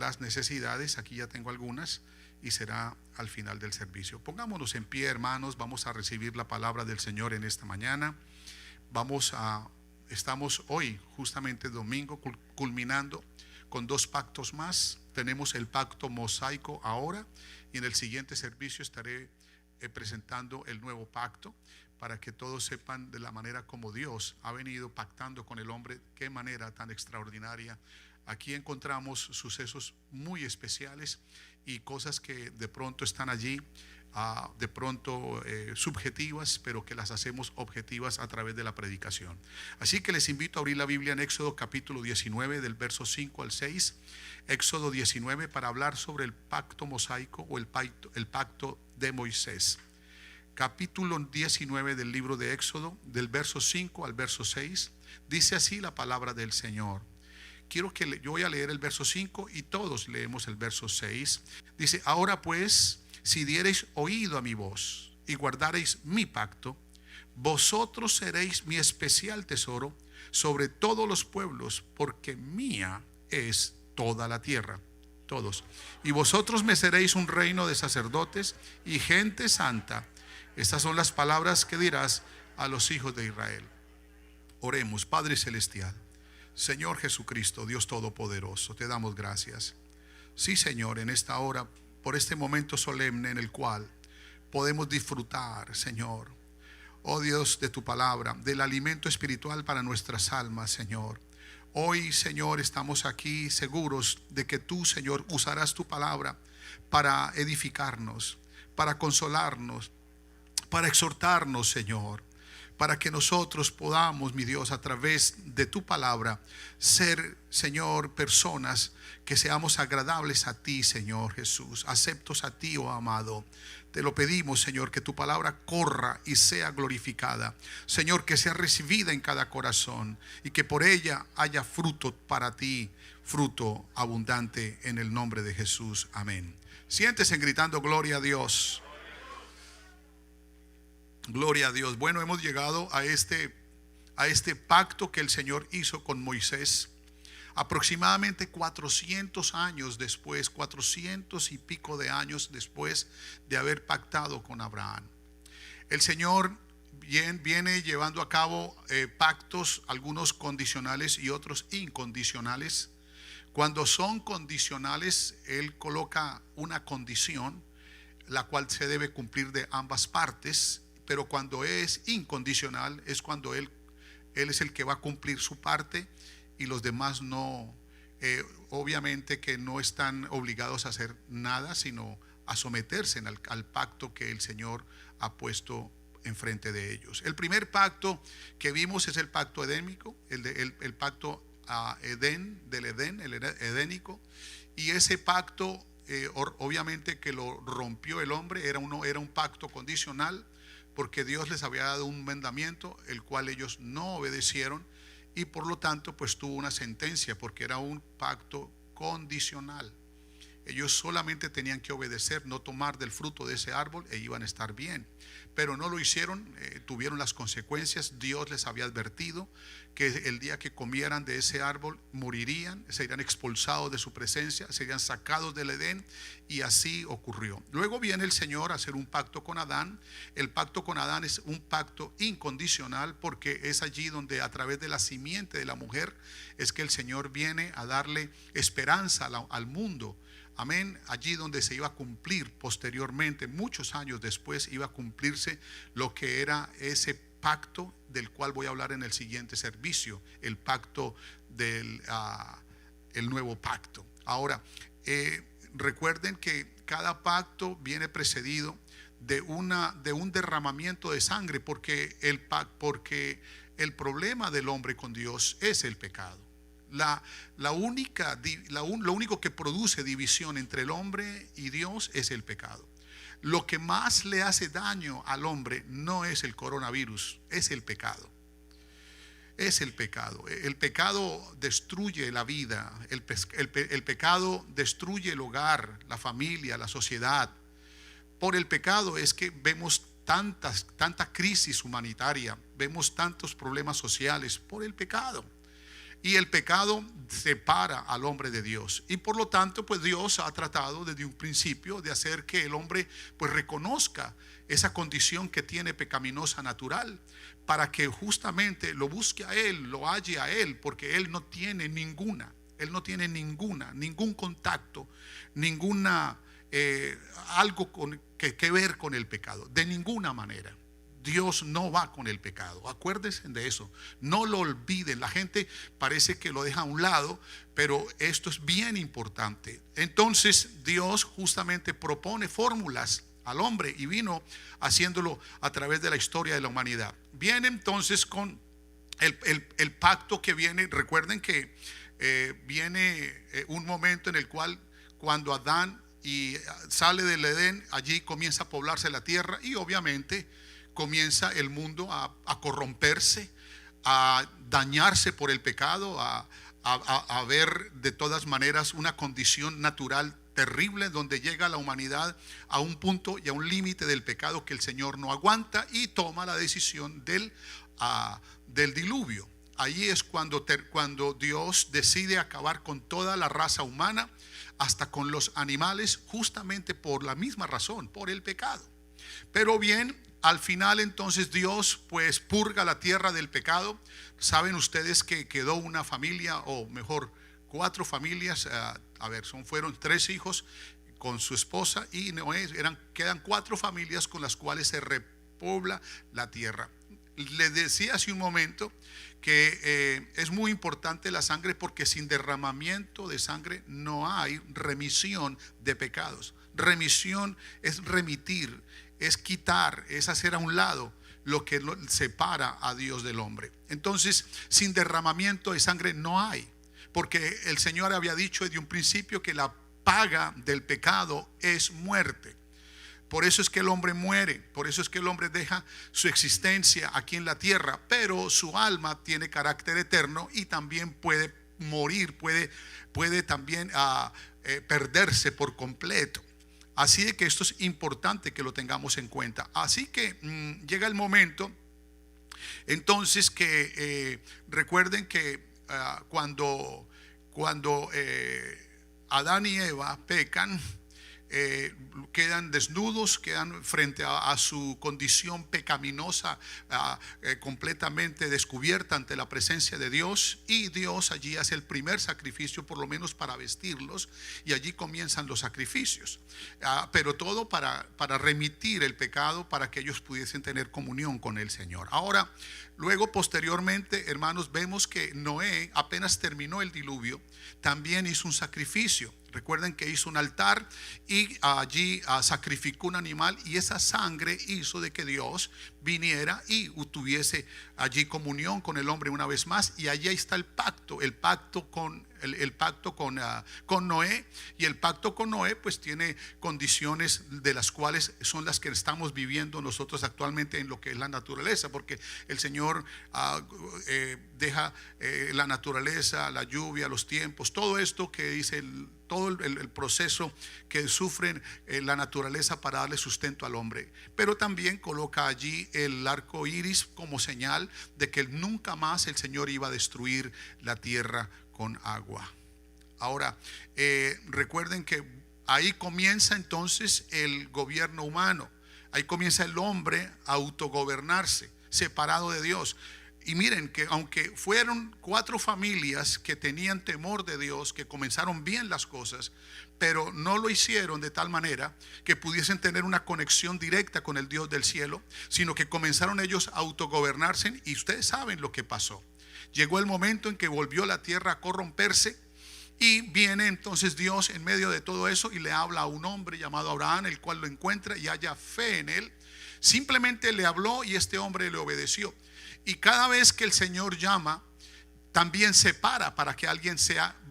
las necesidades. Aquí ya tengo algunas y será al final del servicio. Pongámonos en pie, hermanos, vamos a recibir la palabra del Señor en esta mañana. Estamos hoy, justamente domingo, culminando con 2 pactos más. Tenemos el pacto mosaico ahora, y en el siguiente servicio estaré presentando el nuevo pacto, para que todos sepan de la manera como Dios ha venido pactando con el hombre, qué manera tan extraordinaria. Aquí encontramos sucesos muy especiales y cosas que de pronto están allí, de pronto subjetivas, pero que las hacemos objetivas a través de la predicación. Así que les invito a abrir la Biblia en Éxodo capítulo 19, del verso 5 al 6. Éxodo 19, para hablar sobre el pacto mosaico o el pacto de Moisés. Capítulo 19 del libro de Éxodo, del verso 5 al verso 6. Dice así la palabra del Señor. Yo voy a leer el verso 5 y todos leemos el verso 6. Dice: ahora pues, si diereis oído a mi voz y guardareis mi pacto, vosotros seréis mi especial tesoro sobre todos los pueblos, porque mía es toda la tierra. Todos. Y vosotros me seréis un reino de sacerdotes y gente santa. Estas son las palabras que dirás a los hijos de Israel. Oremos. Padre celestial, Señor Jesucristo, Dios todopoderoso, te damos gracias. Sí, Señor, en esta hora, por este momento solemne en el cual podemos disfrutar, Señor, oh Dios, de tu palabra, del alimento espiritual para nuestras almas, Señor. Hoy, Señor, estamos aquí seguros de que tú, Señor, usarás tu palabra para edificarnos, para consolarnos, para exhortarnos, Señor, para que nosotros podamos, mi Dios, a través de tu palabra, ser, Señor, personas que seamos agradables a ti, Señor Jesús, aceptos a ti, oh amado. Te lo pedimos, Señor, que tu palabra corra y sea glorificada, Señor, que sea recibida en cada corazón y que por ella haya fruto para ti, fruto abundante, en el nombre de Jesús. Amén. Siéntese gritando gloria a Dios. Gloria a Dios. Bueno, hemos llegado a este pacto que el Señor hizo con Moisés aproximadamente 400 años después, 400 y pico de años después de haber pactado con Abraham. El Señor viene llevando a cabo pactos, algunos condicionales y otros incondicionales. Cuando son condicionales, Él coloca una condición, la cual se debe cumplir de ambas partes. Pero cuando es incondicional, es cuando Él es el que va a cumplir su parte y los demás no. Obviamente que no están obligados a hacer nada, sino a someterse al pacto que el Señor ha puesto enfrente de ellos. El primer pacto que vimos es el pacto edénico, el pacto del Edén, el edénico. Y ese pacto, obviamente que lo rompió el hombre, era un pacto condicional, porque Dios les había dado un mandamiento, el cual ellos no obedecieron, y por lo tanto pues tuvo una sentencia, porque era un pacto condicional. Ellos solamente tenían que obedecer, no tomar del fruto de ese árbol, e iban a estar bien. Pero no lo hicieron, tuvieron las consecuencias. Dios les había advertido que el día que comieran de ese árbol morirían, serían expulsados de su presencia, serían sacados del Edén, y así ocurrió. Luego viene el Señor a hacer un pacto con Adán. El pacto con Adán es un pacto incondicional, porque es allí donde, a través de la simiente de la mujer, es que el Señor viene a darle esperanza al mundo. Amén. Allí donde se iba a cumplir posteriormente, muchos años después, iba a cumplirse lo que era ese pacto del cual voy a hablar en el siguiente servicio, el pacto el nuevo pacto. Ahora, recuerden que cada pacto viene precedido de un derramamiento de sangre, porque el problema del hombre con Dios es el pecado. Lo único que produce división entre el hombre y Dios es el pecado. Lo que más le hace daño al hombre no es el coronavirus, es el pecado. Es el pecado. El pecado destruye la vida. El pecado destruye el hogar, la familia, la sociedad. Por el pecado es que vemos tanta crisis humanitaria, vemos tantos problemas sociales, por el pecado. Y el pecado separa al hombre de Dios. Y por lo tanto, pues Dios ha tratado desde un principio de hacer que el hombre pues reconozca esa condición que tiene pecaminosa natural, para que justamente lo busque a Él, lo halle a Él, porque Él no tiene ningún contacto, ninguna algo que ver con el pecado, de ninguna manera. Dios no va con el pecado. Acuérdense de eso, no lo olviden. La gente parece que lo deja a un lado, pero esto es bien importante. Entonces Dios justamente propone fórmulas al hombre y vino haciéndolo a través de la historia de la humanidad. Viene entonces con el pacto que viene. Recuerden que viene un momento en el cual, cuando Adán sale del Edén, allí comienza a poblarse la tierra, y obviamente comienza el mundo a corromperse, a dañarse por el pecado, a ver de todas maneras una condición natural terrible, donde llega la humanidad a un punto y a un límite del pecado que el Señor no aguanta, y toma la decisión del diluvio. Allí es cuando Dios decide acabar con toda la raza humana, hasta con los animales, justamente por la misma razón, por el pecado. Pero bien, al final entonces Dios pues purga la tierra del pecado. Saben ustedes que quedó una familia, o mejor 4 familias, fueron 3 hijos con su esposa y Noé. Quedan 4 familias con las cuales se repobla la tierra. Les decía hace un momento que es muy importante la sangre, porque sin derramamiento de sangre no hay remisión de pecados. Remisión es remitir, es quitar, es hacer a un lado lo que separa a Dios del hombre. Entonces, sin derramamiento de sangre no hay, porque el Señor había dicho desde un principio que la paga del pecado es muerte. Por eso es que el hombre muere, por eso es que el hombre deja su existencia aquí en la tierra, pero su alma tiene carácter eterno y también puede morir, puede también perderse por completo. Así de que esto es importante que lo tengamos en cuenta. Así que llega el momento entonces que recuerden que cuando Adán y Eva pecan, quedan desnudos, quedan frente a su condición pecaminosa, completamente descubierta ante la presencia de Dios, y Dios allí hace el primer sacrificio, por lo menos para vestirlos, y allí comienzan los sacrificios, pero todo para remitir el pecado, para que ellos pudiesen tener comunión con el Señor. Ahora, luego, posteriormente, hermanos, vemos que Noé, apenas terminó el diluvio, también hizo un sacrificio. Recuerden que hizo un altar y allí sacrificó un animal, y esa sangre hizo de que Dios viniera y tuviese allí comunión con el hombre una vez más. Y allí está el pacto con Noé. Y el pacto con Noé pues tiene condiciones de las cuales son las que estamos viviendo nosotros actualmente en lo que es la naturaleza, porque el Señor deja la naturaleza, la lluvia, los tiempos, todo esto que dice todo el proceso que sufren la naturaleza para darle sustento al hombre. Pero también coloca allí el arco iris como señal de que nunca más el Señor iba a destruir la tierra con agua. Ahora, recuerden que ahí comienza entonces el gobierno humano. Ahí comienza el hombre a autogobernarse, separado de Dios. Y miren que aunque fueron 4 familias que tenían temor de Dios, que comenzaron bien las cosas, pero no lo hicieron de tal manera que pudiesen tener una conexión directa con el Dios del cielo, sino que comenzaron ellos a autogobernarse. Y ustedes saben lo que pasó. Llegó el momento en que volvió la tierra a corromperse, y viene entonces Dios en medio de todo eso y le habla a un hombre llamado Abraham, el cual lo encuentra y haya fe en él. Simplemente le habló y este hombre le obedeció. Y cada vez que el Señor llama, también separa para que alguien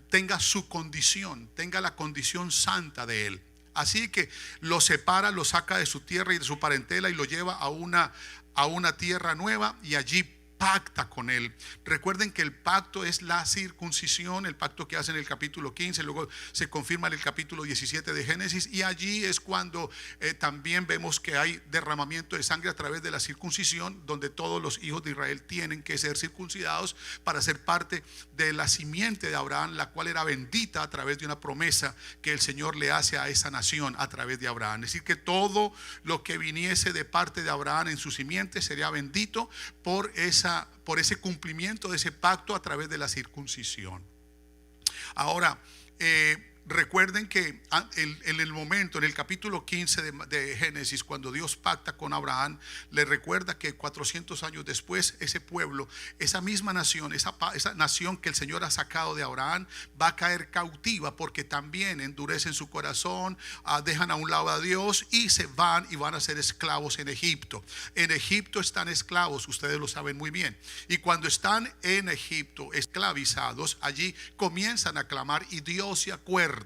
tenga su condición, tenga la condición santa de él. Así que lo separa, lo saca de su tierra y de su parentela y lo lleva a una tierra nueva, y allí pacta con él. Recuerden que el pacto es la circuncisión, el pacto que hace en el capítulo 15, luego se confirma en el capítulo 17 de Génesis, y allí es cuando también vemos que hay derramamiento de sangre a través de la circuncisión, donde todos los hijos de Israel tienen que ser circuncidados para ser parte de la simiente de Abraham, la cual era bendita a través de una promesa que el Señor le hace a esa nación a través de Abraham. Es decir, que todo lo que viniese de parte de Abraham en su simiente sería bendito por ese cumplimiento de ese pacto a través de la circuncisión. Ahora, recuerden que en el momento, en el capítulo 15 de Génesis, cuando Dios pacta con Abraham, le recuerda que 400 años después, ese pueblo, esa misma nación, esa nación que el Señor ha sacado de Abraham, va a caer cautiva, porque también endurecen su corazón, dejan a un lado a Dios y se van y van a ser esclavos en Egipto. En Egipto están esclavos, ustedes lo saben muy bien, y cuando están en Egipto esclavizados, allí comienzan a clamar, y Dios se acuerda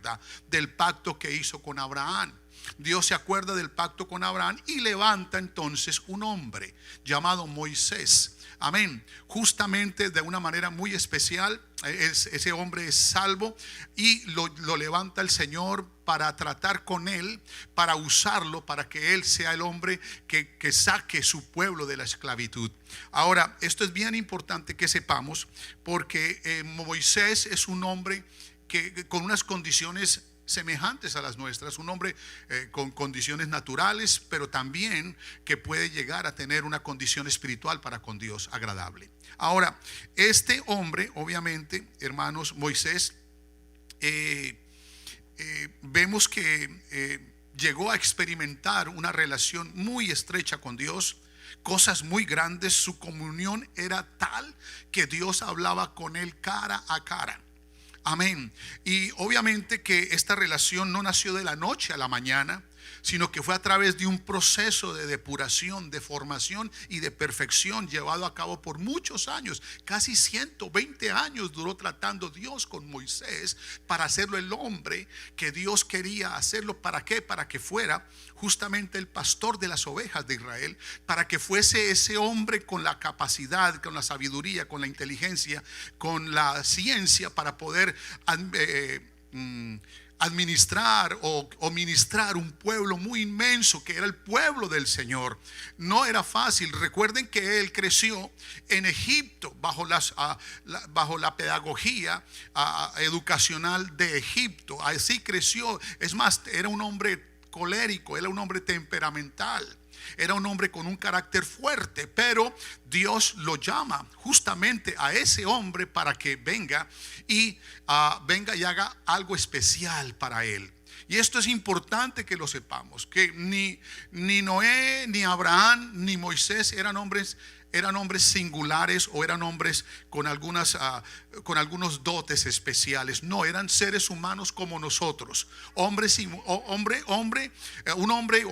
del pacto que hizo con Abraham. Dios se acuerda del pacto con Abraham y levanta entonces un hombre llamado Moisés. Amén. Justamente de una manera muy especial, ese hombre es salvo y lo levanta el Señor para tratar con él, para usarlo, para que él sea el hombre que saque su pueblo de la esclavitud. Ahora, esto es bien importante que sepamos, porque Moisés es un hombre que con unas condiciones semejantes a las nuestras, un hombre con condiciones naturales, pero también que puede llegar a tener una condición espiritual para con Dios agradable. Ahora, este hombre, obviamente, hermanos, Moisés, vemos que llegó a experimentar una relación muy estrecha con Dios, cosas muy grandes. Su comunión era tal que Dios hablaba con él cara a cara. Amén. Y obviamente que esta relación no nació de la noche a la mañana, sino que fue a través de un proceso de depuración, de formación y de perfección llevado a cabo por muchos años. Casi 120 años duró tratando Dios con Moisés para hacerlo el hombre que Dios quería hacerlo. ¿Para qué? Para que fuera justamente el pastor de las ovejas de Israel, para que fuese ese hombre con la capacidad, con la sabiduría, con la inteligencia, con la ciencia para poder administrar o ministrar un pueblo muy inmenso que era el pueblo del Señor. No era fácil. Recuerden que él creció en Egipto bajo la pedagogía educacional de Egipto. Así creció. Es más, era un hombre colérico, era un hombre temperamental, era un hombre con un carácter fuerte, pero Dios lo llama justamente a ese hombre para que venga y haga algo especial para él. Y esto es importante que lo sepamos, que ni Noé, ni Abraham, ni Moisés eran hombres singulares o eran hombres con algunos dotes especiales. No, eran seres humanos como nosotros, un hombre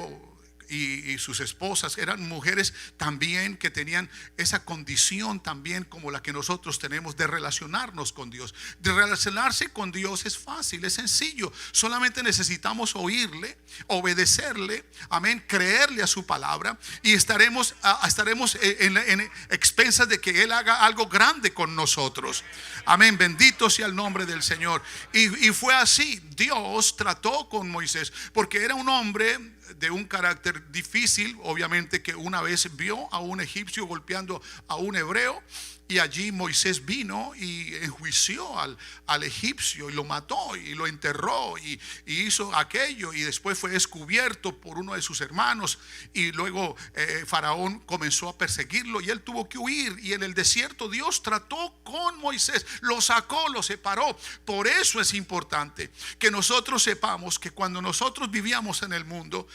y sus esposas eran mujeres también que tenían esa condición también como la que nosotros tenemos de relacionarnos con Dios. De relacionarse con Dios es fácil, es sencillo. Solamente necesitamos oírle, obedecerle, amén, creerle a su palabra, y estaremos en expensas de que Él haga algo grande con nosotros. Amén, bendito sea el nombre del Señor. Y fue así. Dios trató con Moisés porque era un hombre de un carácter difícil. Obviamente que una vez vio a un egipcio golpeando a un hebreo, y allí Moisés vino y enjuició al egipcio y lo mató y lo enterró y hizo aquello, y después fue descubierto por uno de sus hermanos, y luego Faraón comenzó a perseguirlo y él tuvo que huir. Y en el desierto Dios trató con Moisés, lo sacó, lo separó. Por eso es importante que nosotros sepamos que cuando nosotros vivíamos en el mundo,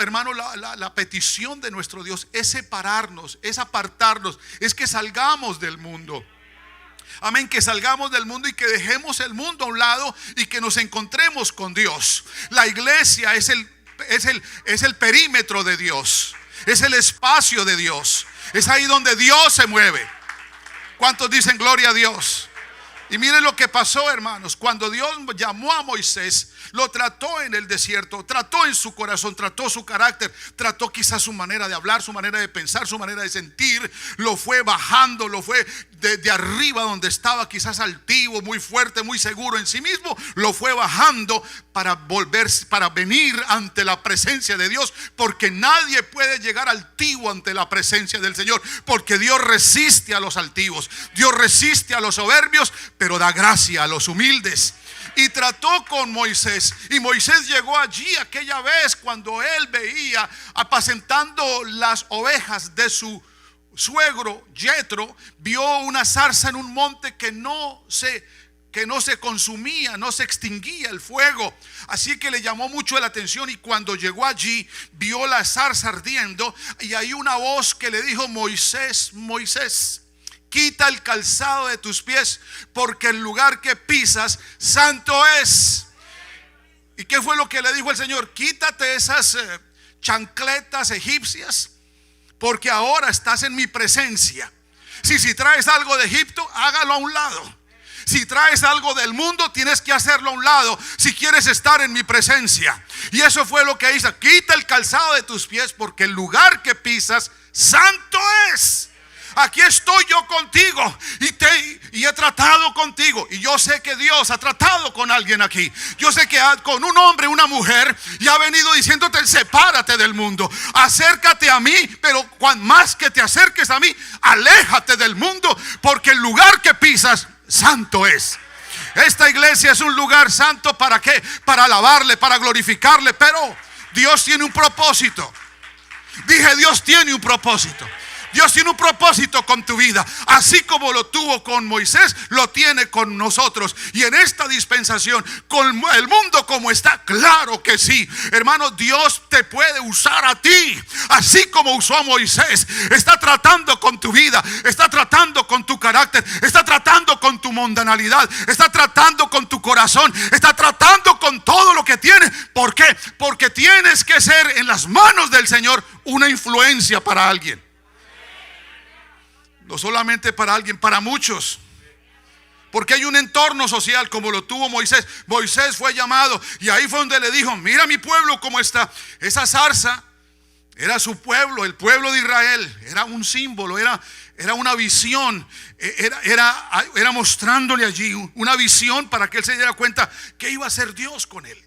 hermano, la petición de nuestro Dios es separarnos, es apartarnos, es que salgamos del mundo. Amén, que salgamos del mundo y que dejemos el mundo a un lado y que nos encontremos con Dios. La iglesia es el perímetro de Dios, es el espacio de Dios, es ahí donde Dios se mueve. ¿Cuántos dicen gloria a Dios? Y miren lo que pasó, hermanos. Cuando Dios llamó a Moisés, lo trató en el desierto, trató en su corazón, trató su carácter, trató quizás su manera de hablar, su manera de pensar, su manera de sentir. Lo fue bajando, lo fue de arriba donde estaba quizás altivo, muy fuerte, muy seguro en sí mismo. Lo fue bajando para venir ante la presencia de Dios, porque nadie puede llegar altivo ante la presencia del Señor, porque Dios resiste a los altivos, Dios resiste a los soberbios, pero da gracia a los humildes. Y trató con Moisés, y Moisés llegó allí aquella vez cuando él veía apacentando las ovejas de su suegro Jetro. Vio una zarza en un monte que no se consumía, no se extinguía el fuego. Así que le llamó mucho la atención, y cuando llegó allí vio la zarza ardiendo, y hay una voz que le dijo: Moisés, Moisés, quita el calzado de tus pies, porque el lugar que pisas santo es. ¿Y qué fue lo que le dijo el Señor? Quítate esas chancletas egipcias, porque ahora estás en mi presencia. Si traes algo de Egipto, hágalo a un lado. Si traes algo del mundo, tienes que hacerlo a un lado si quieres estar en mi presencia. Y eso fue lo que hizo: quita el calzado de tus pies, porque el lugar que pisas santo es. Aquí estoy yo contigo, y he tratado contigo, y yo sé que Dios ha tratado con alguien aquí. Yo sé que con un hombre, una mujer, y ha venido diciéndote: sepárate del mundo, acércate a mí, pero cuan más que te acerques a mí, aléjate del mundo, porque el lugar que pisas santo es. Esta iglesia es un lugar santo. ¿Para qué? Para alabarle, para glorificarle. Pero Dios tiene un propósito. Dije, Dios tiene un propósito. Dios tiene un propósito con tu vida. Así como lo tuvo con Moisés, lo tiene con nosotros. Y en esta dispensación, con el mundo como está, claro que sí. Hermano, Dios te puede usar a ti, así como usó a Moisés. Está tratando con tu vida, está tratando con tu carácter, está tratando con tu mundanalidad, está tratando con tu corazón, está tratando con todo lo que tienes. ¿Por qué? Porque tienes que ser en las manos del Señor una influencia para alguien. No solamente para alguien, para muchos. Porque hay un entorno social como lo tuvo Moisés. Moisés fue llamado, y ahí fue donde le dijo: mira mi pueblo cómo está. Esa zarza era su pueblo, el pueblo de Israel. Era un símbolo, era una visión. Era mostrándole allí una visión para que él se diera cuenta que iba a ser Dios con él.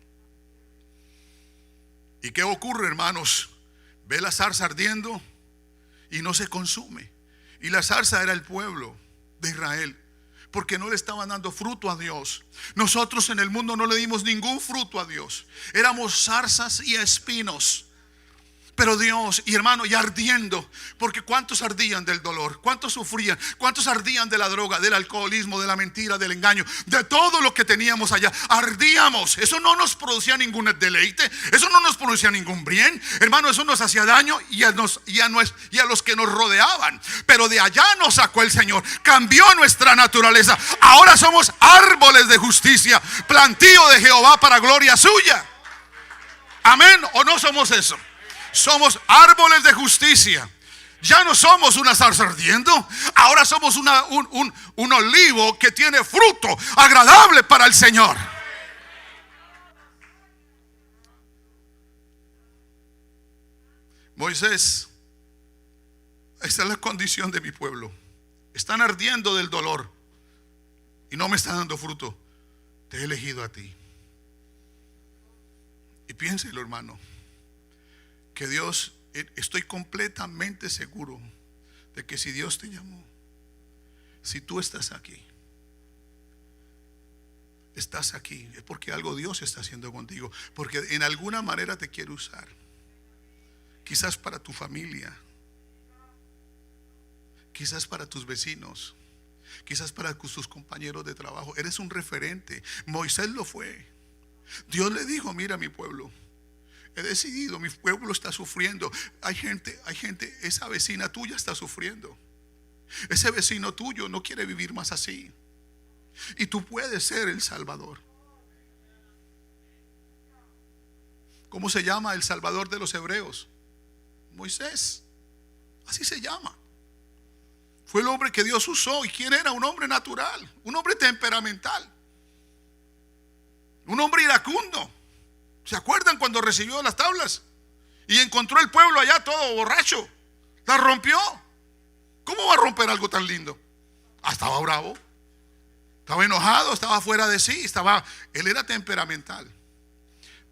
¿Y qué ocurre, hermanos? Ve la zarza ardiendo y no se consume. Y la zarza era el pueblo de Israel, porque no le estaban dando fruto a Dios. Nosotros en el mundo no le dimos ningún fruto a Dios. Éramos zarzas y espinos. Pero Dios, y hermano, y ardiendo, porque ¿cuántos ardían del dolor? ¿Cuántos sufrían? ¿Cuántos ardían de la droga, del alcoholismo, de la mentira, del engaño, de todo lo que teníamos allá? Ardíamos. Eso no nos producía ningún deleite, eso no nos producía ningún bien, hermano. Eso nos hacía daño y a los que nos rodeaban. Pero de allá nos sacó el Señor, cambió nuestra naturaleza. Ahora somos árboles de justicia, plantío de Jehová para gloria suya. Amén. ¿O no somos eso? Somos árboles de justicia. Ya no somos una zarza ardiendo. Ahora somos un olivo que tiene fruto agradable para el Señor. Moisés, esta es la condición de mi pueblo. Están ardiendo del dolor y no me están dando fruto. Te he elegido a ti. Y piénselo, hermano, que Dios, estoy completamente seguro de que si Dios te llamó, si tú estás aquí, es porque algo Dios está haciendo contigo, porque en alguna manera te quiere usar. Quizás para tu familia, quizás para tus vecinos, quizás para tus compañeros de trabajo. Eres un referente. Moisés lo fue. Dios le dijo: mira mi pueblo, he decidido, mi pueblo está sufriendo. Hay gente, esa vecina tuya está sufriendo. Ese vecino tuyo no quiere vivir más así. Y tú puedes ser el Salvador. ¿Cómo se llama el Salvador de los hebreos? Moisés. Así se llama. Fue el hombre que Dios usó. ¿Y quién era? Un hombre natural, un hombre temperamental, un hombre iracundo. ¿Se acuerdan cuando recibió las tablas y encontró el pueblo allá todo borracho? Las rompió. ¿Cómo va a romper algo tan lindo? Estaba bravo, estaba enojado, estaba fuera de sí, él era temperamental.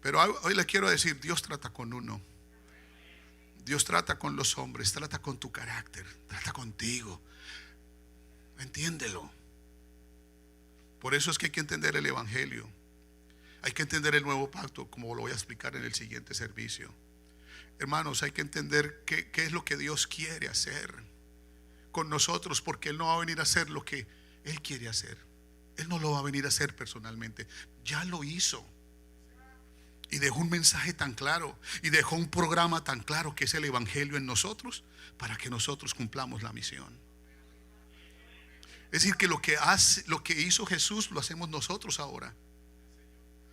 Pero hoy le quiero decir, Dios trata con uno. Dios trata con los hombres, trata con tu carácter, trata contigo. Entiéndelo. Por eso es que hay que entender el evangelio. Hay que entender el nuevo pacto, como lo voy a explicar en el siguiente servicio. Hermanos, hay que entender qué es lo que Dios quiere hacer con nosotros, porque Él no va a venir a hacer lo que Él quiere hacer. Él no lo va a venir a hacer personalmente. Ya lo hizo. Y dejó un mensaje tan claro, y dejó un programa tan claro, que es el evangelio en nosotros, para que nosotros cumplamos la misión. Es decir, que lo que hizo Jesús lo hacemos nosotros ahora.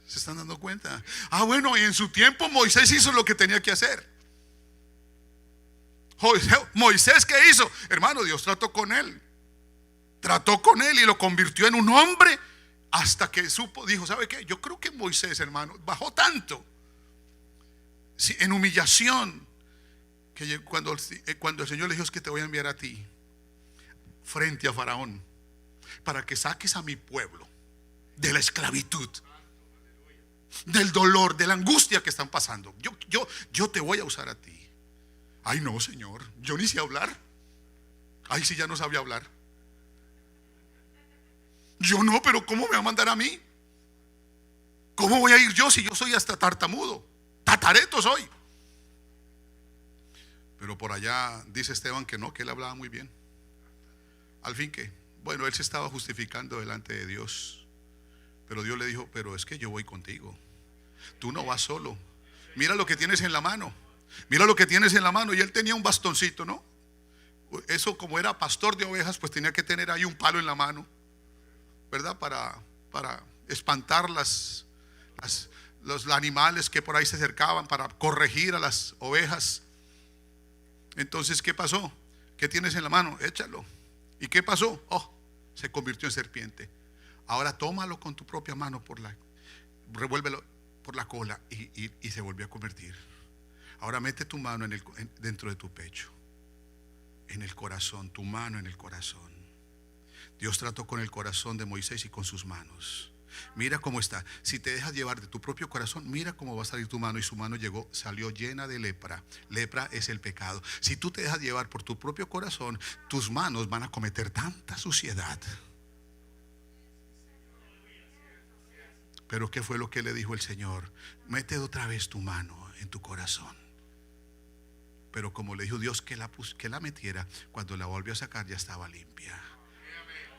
¿Se están dando cuenta? Bueno, en su tiempo Moisés hizo lo que tenía que hacer. Moisés, ¿qué hizo? Hermano, Dios trató con él. Trató con él y lo convirtió en un hombre, hasta que dijo, ¿sabe qué? Yo creo que Moisés, hermano, bajó tanto en humillación, que cuando el Señor le dijo, es que te voy a enviar a ti frente a Faraón, para que saques a mi pueblo de la esclavitud, del dolor, de la angustia que están pasando. Yo te voy a usar a ti. Ay, no, Señor, yo ni sé hablar. Ay, sí, ya no sabía hablar. Yo no, pero ¿cómo me va a mandar a mí? ¿Cómo voy a ir yo si yo soy hasta tartamudo? Tatareto soy. Pero por allá dice Esteban que no, que él hablaba muy bien. Al fin que, bueno, él se estaba justificando delante de Dios. Pero Dios le dijo, pero es que yo voy contigo. Tú no vas solo. Mira lo que tienes en la mano. Mira lo que tienes en la mano. Y él tenía un bastoncito, ¿no? Eso, como era pastor de ovejas, pues tenía que tener ahí un palo en la mano, ¿verdad? Para espantar los animales que por ahí se acercaban, para corregir a las ovejas. Entonces, ¿qué pasó? ¿Qué tienes en la mano? Échalo. ¿Y qué pasó? Se convirtió en serpiente. Ahora tómalo con tu propia mano, revuélvelo por la cola, y se volvió a convertir. Ahora mete tu mano dentro de tu pecho, en el corazón, tu mano en el corazón. Dios trató con el corazón de Moisés y con sus manos. Mira cómo está. Si te dejas llevar de tu propio corazón, mira cómo va a salir tu mano. Y su mano salió llena de lepra. Lepra es el pecado. Si tú te dejas llevar por tu propio corazón, tus manos van a cometer tanta suciedad. Pero ¿qué fue lo que le dijo el Señor? Mete otra vez tu mano en tu corazón. Pero como le dijo Dios que la metiera, cuando la volvió a sacar ya estaba limpia.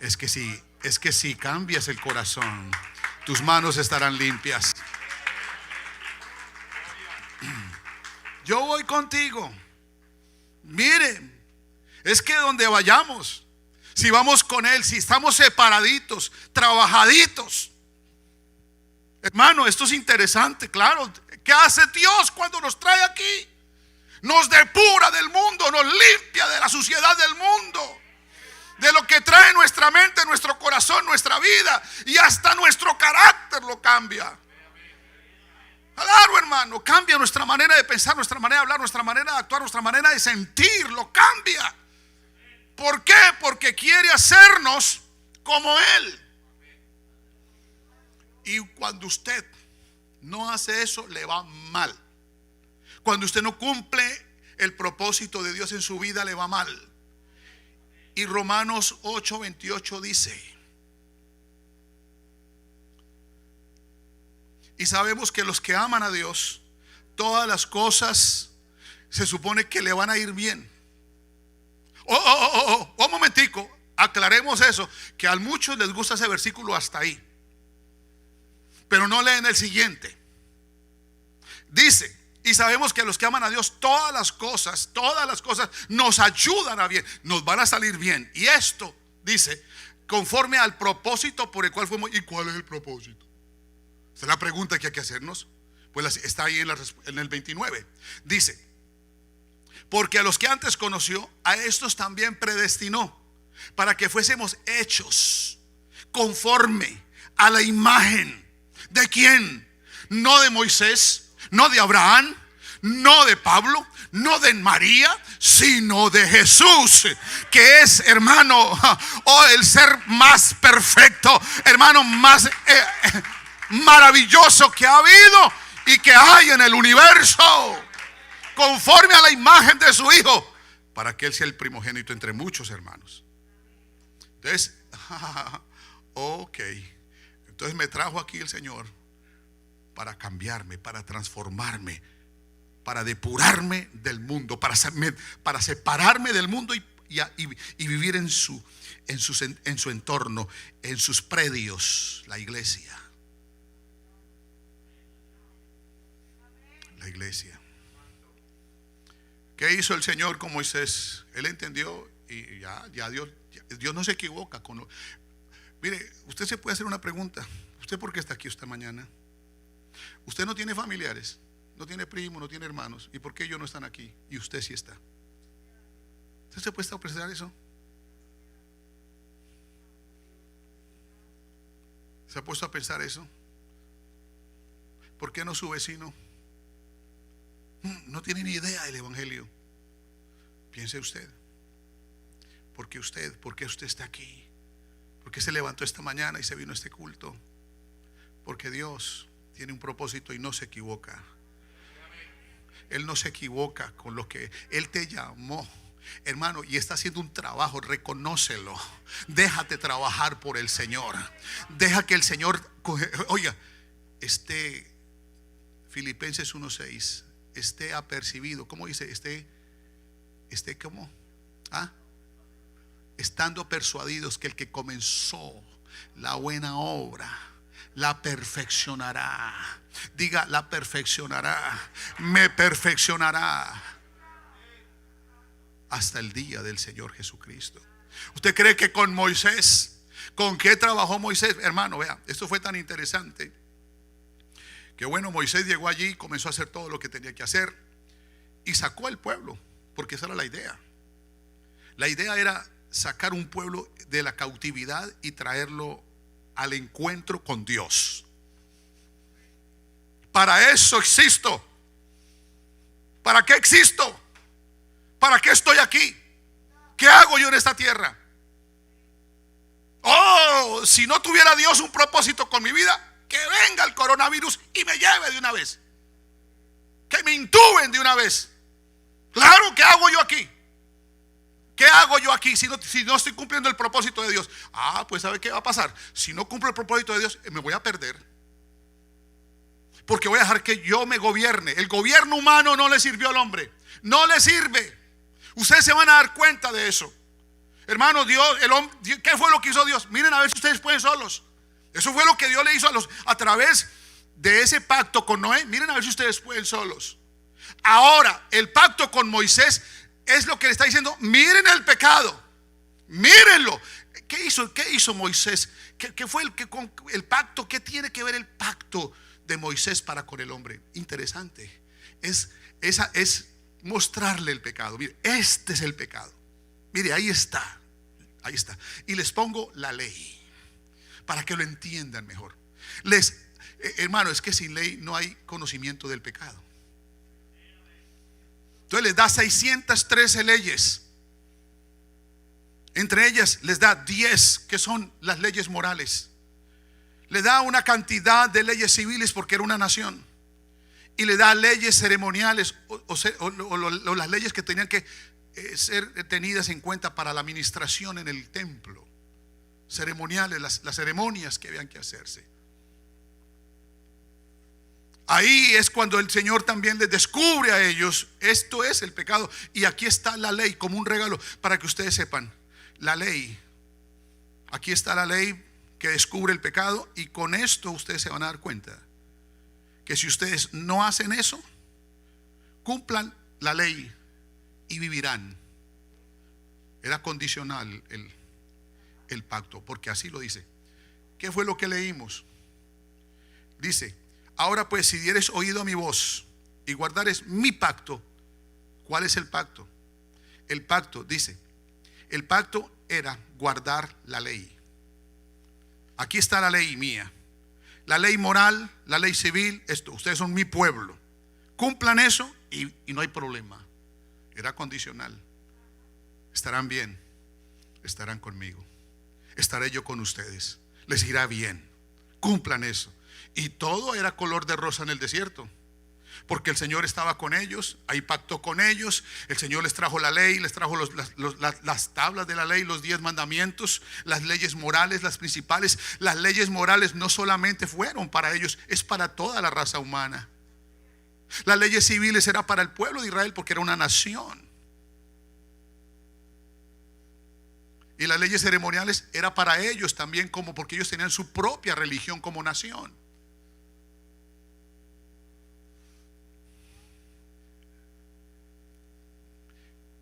Es que si cambias el corazón, tus manos estarán limpias. Yo voy contigo. Miren, es que donde vayamos, si vamos con Él, si estamos separaditos, trabajaditos, hermano, esto es interesante, claro. ¿Qué hace Dios cuando nos trae aquí? Nos depura del mundo, nos limpia de la suciedad del mundo, de lo que trae nuestra mente, nuestro corazón, nuestra vida, y hasta nuestro carácter lo cambia. Claro, hermano, cambia nuestra manera de pensar, nuestra manera de hablar, nuestra manera de actuar, nuestra manera de sentir, lo cambia. ¿Por qué? Porque quiere hacernos como Él. Y cuando usted no hace eso, le va mal. Cuando usted no cumple el propósito de Dios en su vida, le va mal. Y Romanos 8:28 dice: y sabemos que los que aman a Dios, todas las cosas se supone que le van a ir bien. Un momentico, aclaremos eso, que a muchos les gusta ese versículo hasta ahí, pero no leen el siguiente. Dice: y sabemos que a los que aman a Dios, todas las cosas nos ayudan a bien, nos van a salir bien. Y esto, dice, conforme al propósito por el cual fuimos. ¿Y cuál es el propósito? Esa es la pregunta que hay que hacernos. Pues está ahí en el 29. Dice: porque a los que antes conoció, a estos también predestinó para que fuésemos hechos conforme a la imagen de quién, no de Moisés, no de Abraham, no de Pablo, no de María, sino de Jesús, que es, hermano, el ser más perfecto, hermano, más maravilloso que ha habido y que hay en el universo, conforme a la imagen de su Hijo, para que Él sea el primogénito entre muchos hermanos. Entonces, ok, entonces me trajo aquí el Señor para cambiarme, para transformarme, para depurarme del mundo, para separarme del mundo y vivir en su entorno, en sus predios, la iglesia. La iglesia. ¿Qué hizo el Señor con Moisés? Él entendió y ya Dios no se equivoca con Mire, usted se puede hacer una pregunta. ¿Usted por qué está aquí esta mañana? Usted no tiene familiares, no tiene primos, no tiene hermanos. ¿Y por qué ellos no están aquí? Y usted sí está. ¿Usted se puede pensar eso? ¿Se ha puesto a pensar eso? ¿Por qué no su vecino? No tiene ni idea del evangelio. Piense usted. ¿Por qué usted está aquí? ¿Por qué se levantó esta mañana y se vino a este culto? Porque Dios tiene un propósito y no se equivoca. Él no se equivoca con lo que Él te llamó, hermano, y está haciendo un trabajo. Reconócelo. Déjate trabajar por el Señor. Deja que el Señor, oiga, Filipenses 1:6, esté apercibido. ¿Cómo dice? ¿Cómo? Estando persuadidos que el que comenzó la buena obra la perfeccionará. Diga, la perfeccionará. Me perfeccionará hasta el día del Señor Jesucristo. ¿Usted cree que con Moisés, con qué trabajó Moisés? Hermano, vea, esto fue tan interesante que bueno, Moisés llegó allí, comenzó a hacer todo lo que tenía que hacer y sacó al pueblo, porque esa era la idea. La idea era sacar un pueblo de la cautividad y traerlo al encuentro con Dios. Para eso existo. ¿Para qué existo? ¿Para qué estoy aquí? ¿Qué hago yo en esta tierra? Oh, si no tuviera Dios un propósito con mi vida, que venga el coronavirus y me lleve de una vez, que me intuben de una vez. Claro, ¿qué hago yo aquí? ¿Qué hago yo aquí si no estoy cumpliendo el propósito de Dios? Pues ¿sabe qué va a pasar? Si no cumplo el propósito de Dios, me voy a perder, porque voy a dejar que yo me gobierne. El gobierno humano no le sirvió al hombre, no le sirve. Ustedes se van a dar cuenta de eso, hermano. Dios, el hombre, ¿qué fue lo que hizo Dios? Miren a ver si ustedes pueden solos. Eso fue lo que Dios le hizo a través de ese pacto con Noé. Miren a ver si ustedes pueden solos. Ahora, el pacto con Moisés es lo que le está diciendo. Miren el pecado, mírenlo. ¿Qué hizo Moisés? ¿Qué fue el pacto? ¿Qué tiene que ver el pacto de Moisés para con el hombre? Interesante. Es mostrarle el pecado. Mire, este es el pecado. Mire, ahí está. Y les pongo la ley para que lo entiendan mejor. Hermano, es que sin ley no hay conocimiento del pecado. Entonces les da 613 leyes. Entre ellas les da 10 que son las leyes morales. Le da una cantidad de leyes civiles porque era una nación. Y le da leyes ceremoniales o las leyes que tenían que ser tenidas en cuenta para la administración en el templo. Ceremoniales, las ceremonias que habían que hacerse. Ahí es cuando el Señor también les descubre a ellos: esto es el pecado. Y aquí está la ley como un regalo para que ustedes sepan. La ley, aquí está la ley que descubre el pecado. Y con esto ustedes se van a dar cuenta que si ustedes no hacen eso, cumplan la ley y vivirán. Era condicional el pacto, porque así lo dice. ¿Qué fue lo que leímos? Dice: ahora pues, si dieres oído a mi voz y guardares mi pacto. ¿Cuál es el pacto? El pacto, dice, el pacto era guardar la ley. Aquí está la ley mía, la ley moral, la ley civil. Esto, ustedes son mi pueblo, cumplan eso y no hay problema. Era condicional. Estarán bien, estarán conmigo, estaré yo con ustedes, les irá bien, cumplan eso. Y todo era color de rosa en el desierto, porque el Señor estaba con ellos, ahí pactó con ellos. El Señor les trajo la ley, les trajo las tablas de la ley, los 10 mandamientos, las leyes morales, las principales. Las leyes morales no solamente fueron para ellos, es para toda la raza humana. Las leyes civiles era para el pueblo de Israel porque era una nación. Y las leyes ceremoniales era para ellos también, como porque ellos tenían su propia religión como nación.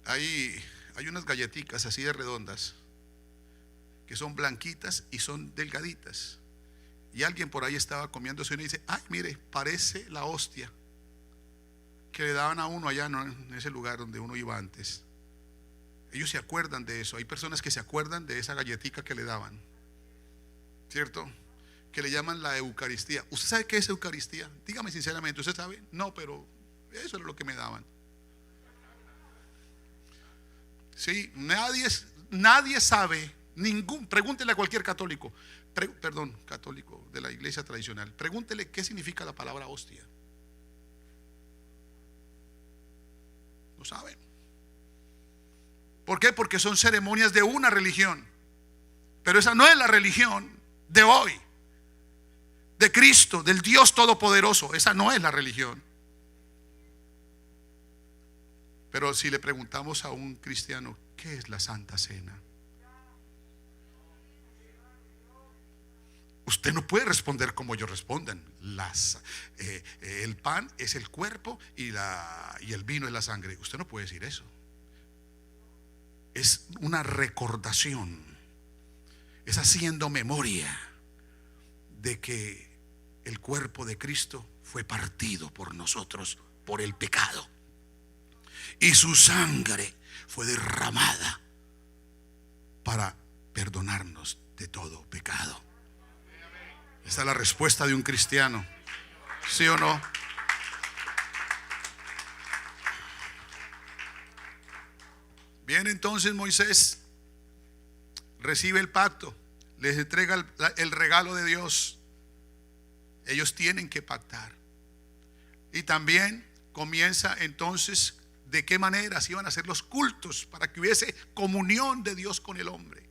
Hay unas galletitas así de redondas que son blanquitas y son delgaditas. Y alguien por ahí estaba comiéndose y dice: ay, mire, parece la hostia que le daban a uno allá, ¿no?, en ese lugar donde uno iba antes. Ellos se acuerdan de eso. Hay personas que se acuerdan de esa galletita que le daban, ¿cierto? Que le llaman la Eucaristía. ¿Usted sabe qué es Eucaristía? Dígame sinceramente, ¿usted sabe? No, pero eso es lo que me daban. Sí, nadie sabe, pregúntele a cualquier católico, católico de la iglesia tradicional, pregúntele qué significa la palabra hostia. No saben. ¿Por qué? Porque son ceremonias de una religión, pero esa no es la religión de hoy, de Cristo, del Dios Todopoderoso. Esa no es la religión. Pero si le preguntamos a un cristiano, ¿qué es la Santa Cena?, usted no puede responder como ellos responden. El pan es el cuerpo y el vino es la sangre. Usted no puede decir eso. Es una recordación, es haciendo memoria de que el cuerpo de Cristo fue partido por nosotros por el pecado, y su sangre fue derramada para perdonarnos de todo pecado. Esa es la respuesta de un cristiano, ¿sí o no? Bien, entonces Moisés recibe el pacto, les entrega el regalo de Dios. Ellos tienen que pactar. Y también comienza entonces de qué manera se iban a hacer los cultos para que hubiese comunión de Dios con el hombre.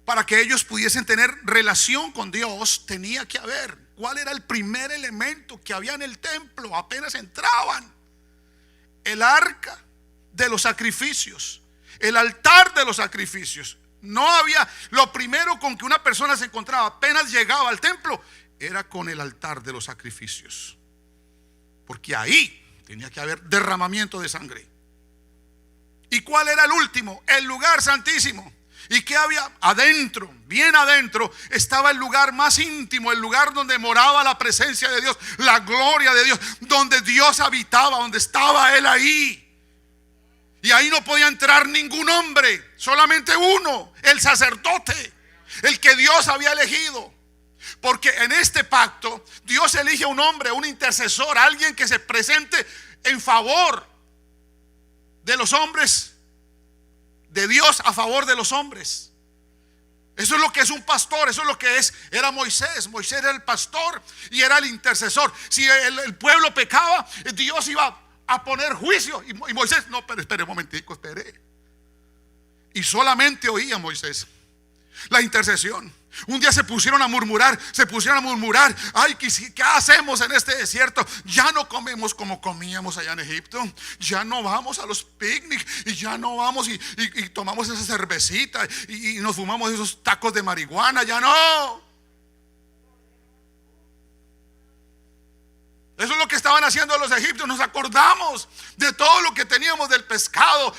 Para que ellos pudiesen tener relación con Dios, tenía que haber. ¿Cuál era el primer elemento que había en el templo apenas entraban? El arca de los sacrificios, el altar de los sacrificios. No había, lo primero con que una persona se encontraba apenas llegaba al templo era con el altar de los sacrificios, porque ahí tenía que haber derramamiento de sangre. ¿Y cuál era el último? El lugar santísimo. ¿Y qué había adentro? Bien adentro estaba el lugar más íntimo, el lugar donde moraba la presencia de Dios, la gloria de Dios, donde Dios habitaba, donde estaba Él ahí. Y ahí no podía entrar ningún hombre, solamente uno, el sacerdote, el que Dios había elegido. Porque en este pacto Dios elige a un hombre, un intercesor, alguien que se presente en favor de los hombres, de Dios a favor de los hombres. Eso es lo que es un pastor, eso es lo que era Moisés. Moisés era el pastor y era el intercesor. Si el pueblo pecaba, Dios iba a poner juicio. Y Moisés, no, pero espere un momentico, espere. Y solamente oía Moisés la intercesión. Un día se pusieron a murmurar. Ay, ¿qué hacemos en este desierto? Ya no comemos como comíamos allá en Egipto. Ya no vamos a los picnics. Y ya no vamos y tomamos esa cervecita y nos fumamos esos tacos de marihuana. Ya no. Eso es lo que estaban haciendo los egipcios. Nos acordamos de todo lo que teníamos, del pescado,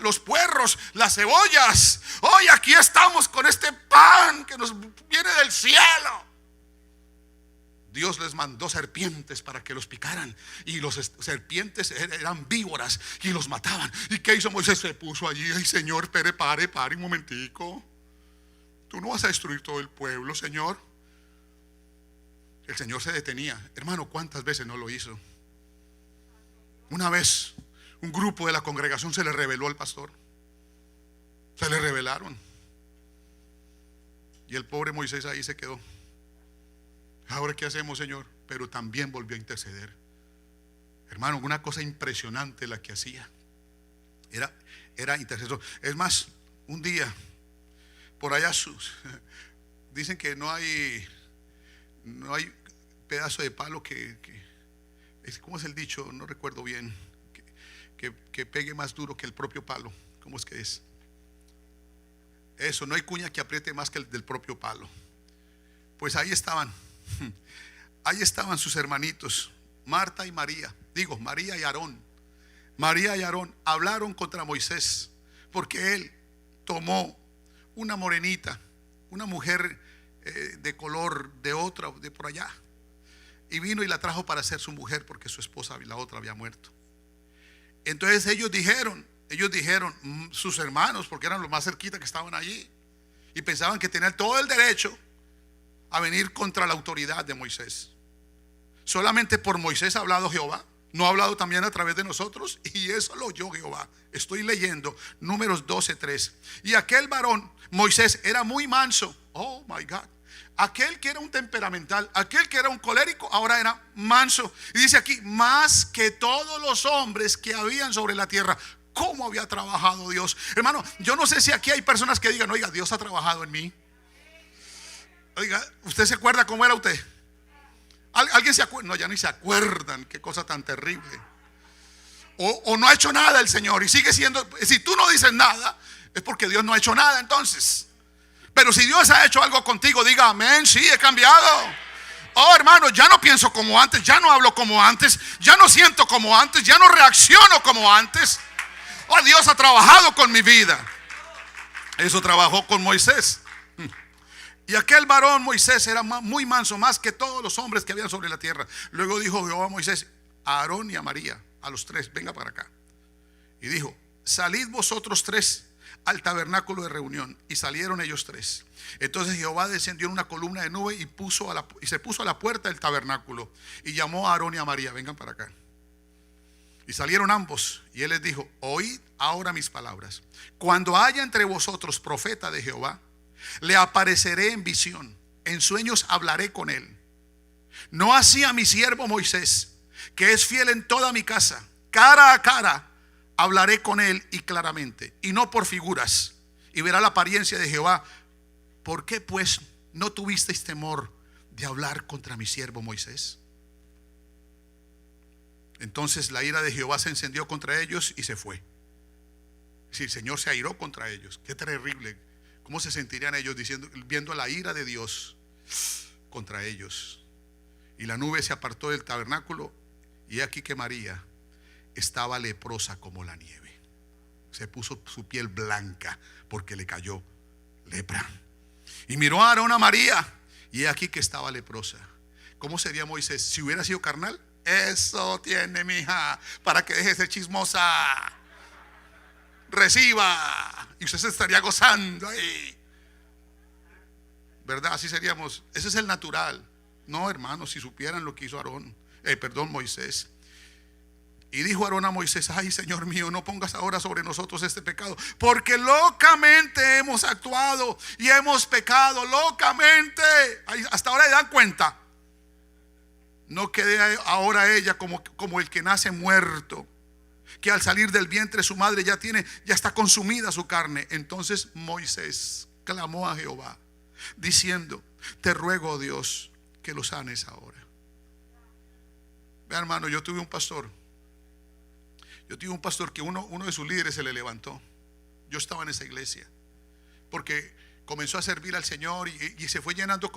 los puerros, las cebollas. Hoy aquí estamos con este pan que nos viene del cielo. Dios les mandó serpientes para que los picaran, y los serpientes eran víboras y los mataban. ¿Y qué hizo Moisés? Se puso allí. Ay, Señor, pare un momentico. Tú no vas a destruir todo el pueblo, Señor. El Señor se detenía. Hermano, ¿cuántas veces no lo hizo? Una vez un grupo de la congregación se le reveló al pastor. Se le revelaron. Y el pobre Moisés ahí se quedó. Ahora, ¿qué hacemos, Señor? Pero también volvió a interceder. Hermano, una cosa impresionante la que hacía. Era intercesor. Es más, un día por allá dicen que no hay pedazo de palo ¿cómo es el dicho? No recuerdo bien. Que pegue más duro que el propio palo. ¿Cómo es que es? Eso, no hay cuña que apriete más que el del propio palo. Pues ahí estaban sus hermanitos, Marta y María. Digo, María y Aarón. María y Aarón hablaron contra Moisés, porque él tomó una morenita, una mujer de color de por allá, y vino y la trajo para ser su mujer, porque su esposa, la otra, había muerto. Entonces ellos dijeron, sus hermanos, porque eran los más cerquita que estaban allí, y pensaban que tenían todo el derecho a venir contra la autoridad de Moisés. Solamente por Moisés ha hablado Jehová, no ha hablado también a través de nosotros, y eso lo oyó Jehová. Estoy leyendo Números 12:3. Y aquel varón, Moisés, era muy manso. Oh my God. Aquel que era un temperamental, aquel que era un colérico, ahora era manso. Y dice aquí, más que todos los hombres que habían sobre la tierra. ¿Cómo había trabajado Dios? Hermano, yo no sé si aquí hay personas que digan, oiga, Dios ha trabajado en mí. Oiga, ¿usted se acuerda cómo era usted? ¿Alguien se acuerda? No, ya ni se acuerdan. Qué cosa tan terrible. O no ha hecho nada el Señor y sigue siendo. Si tú no dices nada, es porque Dios no ha hecho nada entonces. Pero si Dios ha hecho algo contigo, diga amén. Sí, he cambiado. Oh, hermano, ya no pienso como antes, ya no hablo como antes, ya no siento como antes, ya no reacciono como antes. Oh, Dios ha trabajado con mi vida. Eso trabajó con Moisés. Y aquel varón Moisés era muy manso, más que todos los hombres que habían sobre la tierra. Luego dijo Jehová a Moisés, a Aarón y a María, a los tres, venga para acá. Y dijo, salid vosotros tres al tabernáculo de reunión. Y salieron ellos tres. Entonces Jehová descendió en una columna de nube y se puso a la puerta del tabernáculo. Y llamó a Aarón y a María, vengan para acá. Y salieron ambos. Y él les dijo, oíd ahora mis palabras. Cuando haya entre vosotros profeta de Jehová, le apareceré en visión, en sueños hablaré con él. No así a mi siervo Moisés, que es fiel en toda mi casa. Cara a cara hablaré con él y claramente, y no por figuras, y verá la apariencia de Jehová. ¿Por qué pues no tuvisteis temor de hablar contra mi siervo Moisés? Entonces la ira de Jehová se encendió contra ellos y se fue. Si el Señor se airó contra ellos, qué terrible. ¿Cómo se sentirían ellos viendo la ira de Dios contra ellos? Y la nube se apartó del tabernáculo, y aquí que María estaba leprosa como la nieve. Se puso su piel blanca porque le cayó lepra. Y miró a Aarón a María, y aquí que estaba leprosa. ¿Cómo sería Moisés si hubiera sido carnal? Eso tiene, mija, para que deje de ser chismosa. Reciba, y usted se estaría gozando ahí, ¿verdad? Así seríamos. Ese es el natural. No, hermanos, si supieran lo que hizo Moisés. Y dijo Aarón a Moisés, ay, Señor mío, no pongas ahora sobre nosotros este pecado, porque locamente hemos actuado y hemos pecado locamente. Hasta ahora le dan cuenta. No quede ahora ella como el que nace muerto, que al salir del vientre de su madre ya está consumida su carne. Entonces Moisés clamó a Jehová diciendo, te ruego, oh Dios, que lo sanes ahora. Vea, hermano, yo tuve un pastor que uno de sus líderes se le levantó. Yo estaba en esa iglesia porque comenzó a servir al Señor y se fue llenando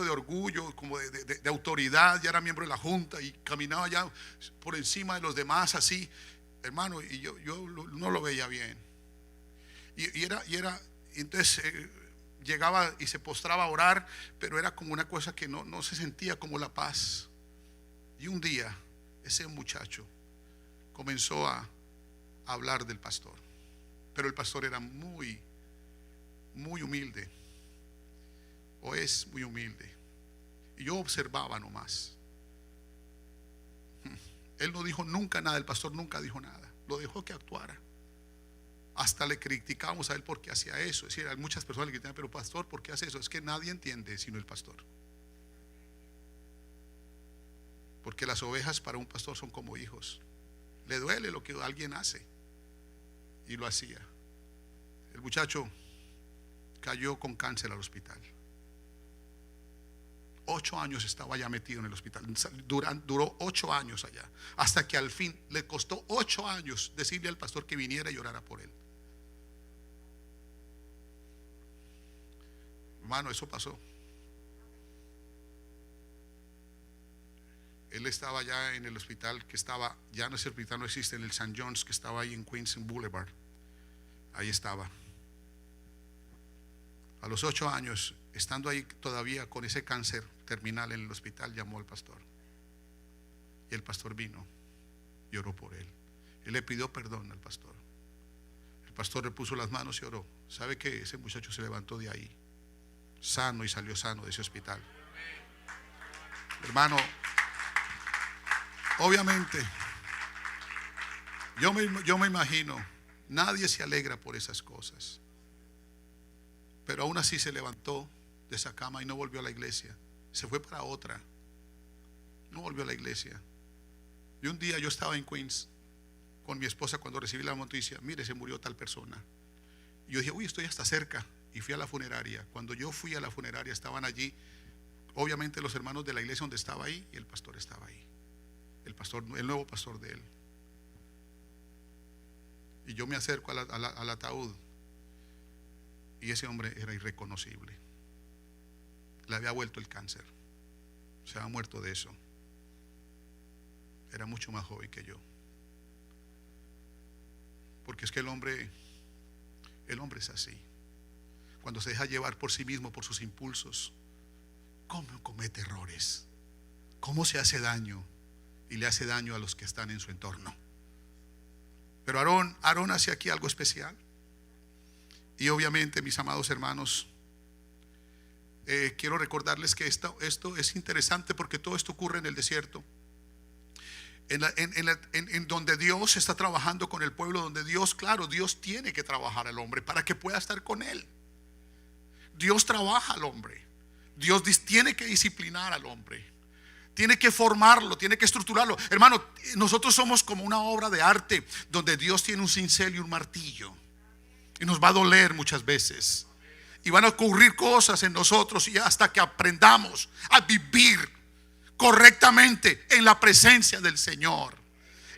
de orgullo, como de autoridad. Ya era miembro de la junta y caminaba ya por encima de los demás así, hermano, y yo no lo veía bien. Y entonces llegaba y se postraba a orar, pero era como una cosa que no se sentía como la paz. Y un día ese muchacho comenzó a hablar del pastor, pero el pastor era muy humilde, o es muy humilde, y yo observaba nomás. Él no dijo nunca nada, el pastor nunca dijo nada, lo dejó que actuara. Hasta le criticábamos a él porque hacía eso. Es decir, hay muchas personas que critican, pero pastor, ¿por qué hace eso? Es que nadie entiende sino el pastor. Porque las ovejas para un pastor son como hijos. Le duele lo que alguien hace, y lo hacía. El muchacho cayó con cáncer al hospital. 8 años estaba ya metido en el hospital. Duró 8 años allá, hasta que al fin le costó 8 años decirle al pastor que viniera y orara por él. Hermano, eso pasó. Él estaba ya en el hospital, que estaba, ya no, ese hospital no existe, en el St. John's, que estaba ahí en Queens Boulevard. Ahí estaba. A los 8 años, estando ahí todavía con ese cáncer terminal en el hospital, llamó al pastor. Y el pastor vino y oró por él. Él le pidió perdón al pastor. El pastor le puso las manos y oró. ¿Sabe qué? Ese muchacho se levantó de ahí, sano, y salió sano de ese hospital. Hermano, obviamente, yo me imagino, nadie se alegra por esas cosas, pero aún así se levantó de esa cama y no volvió a la iglesia. Se fue para otra, no volvió a la iglesia. Y un día yo estaba en Queens con mi esposa cuando recibí la noticia: mire, se murió tal persona. Y yo dije, uy, estoy hasta cerca, y fui a la funeraria. Cuando yo fui a la funeraria, estaban allí obviamente los hermanos de la iglesia donde estaba ahí, y el pastor estaba ahí, el pastor, el nuevo pastor de él. Y yo me acerco al ataúd, y ese hombre era irreconocible. Le había vuelto el cáncer, se había muerto de eso. Era mucho más joven que yo. Porque es que el hombre es así. Cuando se deja llevar por sí mismo, por sus impulsos, ¿cómo comete errores? ¿Cómo se hace daño? Y le hace daño a los que están en su entorno. Pero Aarón hace aquí algo especial. Y obviamente, mis amados hermanos, quiero recordarles que esto es interesante, porque todo esto ocurre en el desierto, en donde Dios está trabajando con el pueblo, donde Dios, claro, Dios tiene que trabajar al hombre para que pueda estar con él. Dios trabaja al hombre. Dios tiene que disciplinar al hombre, tiene que formarlo, tiene que estructurarlo. Hermano, nosotros somos como una obra de arte donde Dios tiene un cincel y un martillo, y nos va a doler muchas veces, y van a ocurrir cosas en nosotros, y hasta que aprendamos a vivir correctamente en la presencia del Señor.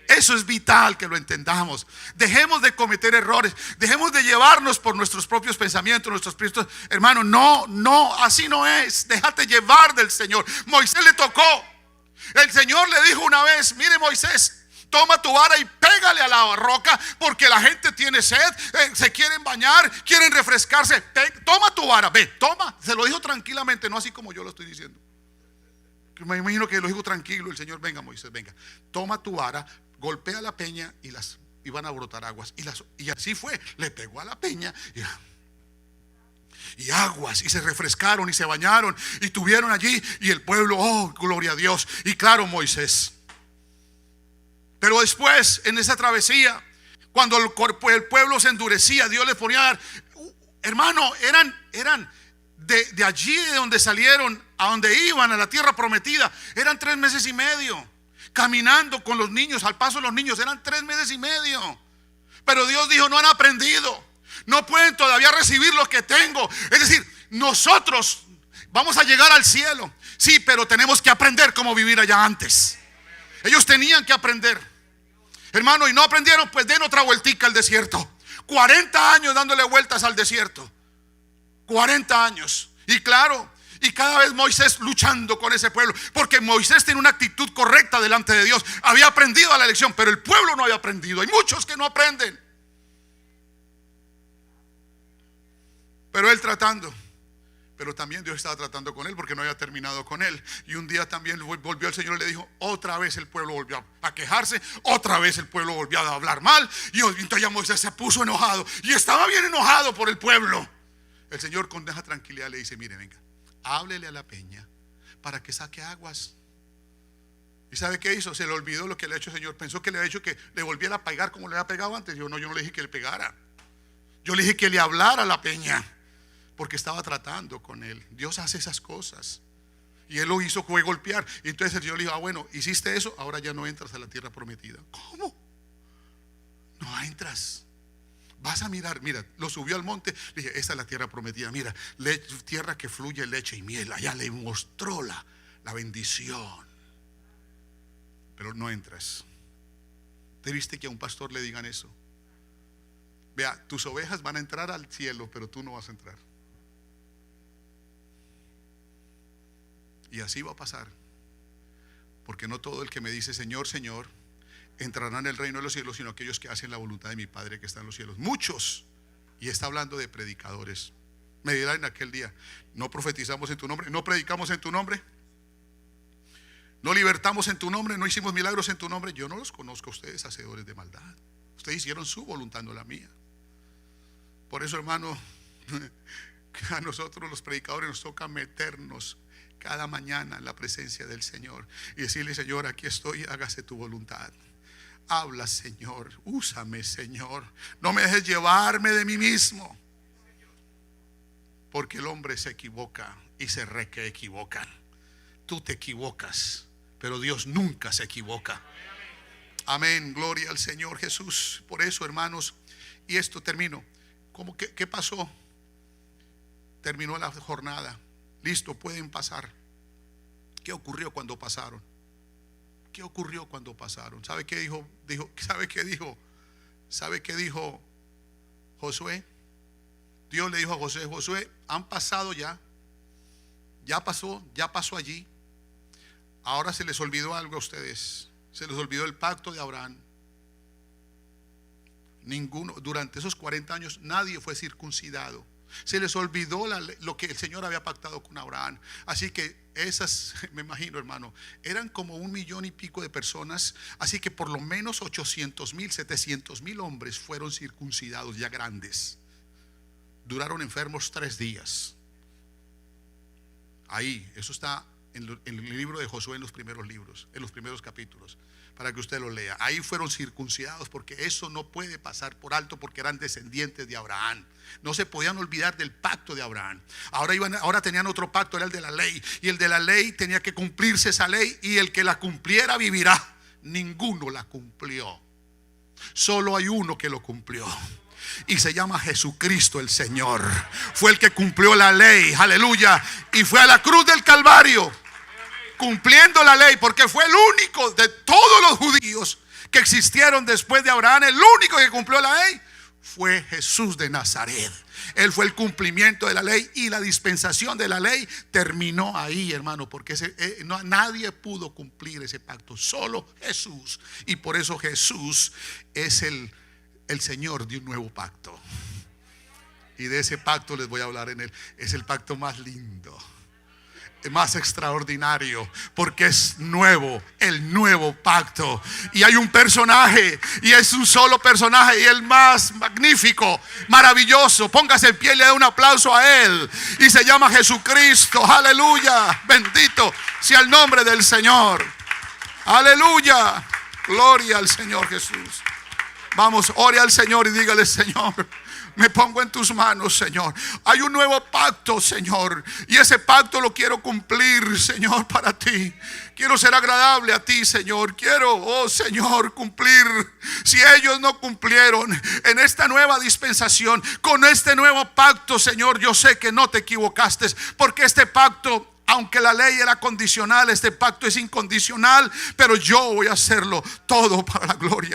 Eso es vital que lo entendamos. Dejemos de cometer errores, dejemos de llevarnos por nuestros propios pensamientos, nuestros propios. Hermano, no, así no es. Déjate llevar del Señor. Moisés le tocó. El Señor le dijo una vez: mire, Moisés, toma tu vara y pégale a la roca, porque la gente tiene sed, se quieren bañar, quieren refrescarse. Toma tu vara, ve, toma. Se lo dijo tranquilamente, no así como yo lo estoy diciendo. Me imagino que lo dijo tranquilo el Señor: venga, Moisés, venga, toma tu vara, golpea la peña y van a brotar aguas. Y así fue, le pegó a la peña y aguas, y se refrescaron y se bañaron y tuvieron allí, y el pueblo, oh, gloria a Dios. Y claro, Moisés. Pero después, en esa travesía, cuando el pueblo se endurecía, Dios les ponía a dar, hermano, eran de allí de donde salieron a donde iban, a la tierra prometida, eran 3 meses y medio caminando con los niños, al paso de los niños, eran 3 meses y medio. Pero Dios dijo: no han aprendido, no pueden todavía recibir lo que tengo. Es decir, nosotros vamos a llegar al cielo, sí, pero tenemos que aprender cómo vivir allá antes. Ellos tenían que aprender, hermano, y no aprendieron. Pues den otra vueltica al desierto. 40 años dándole vueltas al desierto, 40 años. Y claro, y cada vez Moisés luchando con ese pueblo, porque Moisés tiene una actitud correcta delante de Dios. Había aprendido a la lección, pero el pueblo no había aprendido. Hay muchos que no aprenden. Pero él tratando, Pero también Dios estaba tratando con él porque no había terminado con él. Y un día también volvió el Señor y le dijo, otra vez el pueblo volvió a quejarse, otra vez el pueblo volvió a hablar mal. Y entonces ya Moisés se puso enojado y estaba bien enojado por el pueblo. El Señor con esa tranquilidad le dice, mire, venga, háblele a la peña para que saque aguas. ¿Y sabe qué hizo? Se le olvidó lo que le ha hecho el Señor. Pensó que le había hecho que le volviera a pegar como le había pegado antes. Yo no le dije que le pegara. Yo le dije que le hablara a la peña, porque estaba tratando con él. Dios hace esas cosas. Y él lo hizo, fue golpear. Y entonces el Señor le dijo, bueno, hiciste eso, ahora ya no entras a la tierra prometida. ¿Cómo? No entras. Vas a mirar, mira, lo subió al monte. Le dije, esta es la tierra prometida. Mira, tierra que fluye leche y miel. Allá le mostró la bendición. Pero no entras. ¿Te viste que a un pastor le digan eso? Vea, tus ovejas van a entrar al cielo, pero tú no vas a entrar. Y así va a pasar. Porque no todo el que me dice Señor, Señor entrará en el reino de los cielos, sino aquellos que hacen la voluntad de mi Padre que está en los cielos. Muchos. Y está hablando de predicadores. Me dirán en aquel día, no profetizamos en tu nombre, no predicamos en tu nombre, no libertamos en tu nombre, no hicimos milagros en tu nombre. Yo no los conozco a ustedes, hacedores de maldad. Ustedes hicieron su voluntad, no la mía. Por eso, hermano, a nosotros los predicadores nos toca meternos cada mañana en la presencia del Señor y decirle, Señor, aquí estoy, hágase tu voluntad. Habla, Señor, úsame, Señor. No me dejes llevarme de mí mismo. Porque el hombre se equivoca y se equivocan. Tú te equivocas, pero Dios nunca se equivoca. Amén, gloria al Señor Jesús. Por eso, hermanos, y esto termino. ¿Qué pasó? Terminó la jornada. Listo, pueden pasar. ¿Qué ocurrió cuando pasaron? ¿Qué ocurrió cuando pasaron? ¿Sabe qué dijo? ¿Sabe qué dijo Josué? Dios le dijo a Josué, Josué, han pasado ya. Ya pasó allí. Ahora se les olvidó algo a ustedes. Se les olvidó el pacto de Abraham. Durante esos 40 años nadie fue circuncidado. Se les olvidó lo que el Señor había pactado con Abraham. Así que esas, me imagino, hermano, eran como 1 millón y pico de personas. Así que por lo menos 800,000, 700,000 hombres fueron circuncidados ya grandes. Duraron enfermos 3 días. Ahí, eso está en el libro de Josué, en los primeros libros, en los primeros capítulos, para que usted lo lea. Ahí fueron circuncidados, porque eso no puede pasar por alto, porque eran descendientes de Abraham. No se podían olvidar del pacto de Abraham. Ahora tenían otro pacto, era el de la ley. Y el de la ley tenía que cumplirse esa ley, y el que la cumpliera vivirá. Ninguno la cumplió. Solo hay uno que lo cumplió. Y se llama Jesucristo el Señor. Fue el que cumplió la ley, aleluya. Y fue a la cruz del Calvario, cumpliendo la ley, porque fue el único de todos los judíos que existieron después de Abraham. El único que cumplió la ley fue Jesús de Nazaret. Él fue el cumplimiento de la ley, y la dispensación de la ley terminó ahí, hermano, porque nadie pudo cumplir ese pacto, solo Jesús. Y por eso Jesús es el Señor de un nuevo pacto. Y de ese pacto les voy a hablar en él. Es el pacto más lindo, más extraordinario, porque es nuevo, el nuevo pacto. Y hay un personaje, y es un solo personaje, y el más magnífico, maravilloso. Póngase en pie y le da un aplauso a él. Y se llama Jesucristo. Aleluya, bendito sea el nombre del Señor. Aleluya, gloria al Señor Jesús. Vamos, ore al Señor y dígale: Señor, me pongo en tus manos, Señor. Hay un nuevo pacto, Señor, y ese pacto lo quiero cumplir, Señor, para ti. Quiero ser agradable a ti, Señor. Quiero, oh Señor, cumplir. Si ellos no cumplieron en esta nueva dispensación, con este nuevo pacto, Señor, yo sé que no te equivocaste, porque este pacto, aunque la ley era condicional, este pacto es incondicional. Pero yo voy a hacerlo todo para la gloria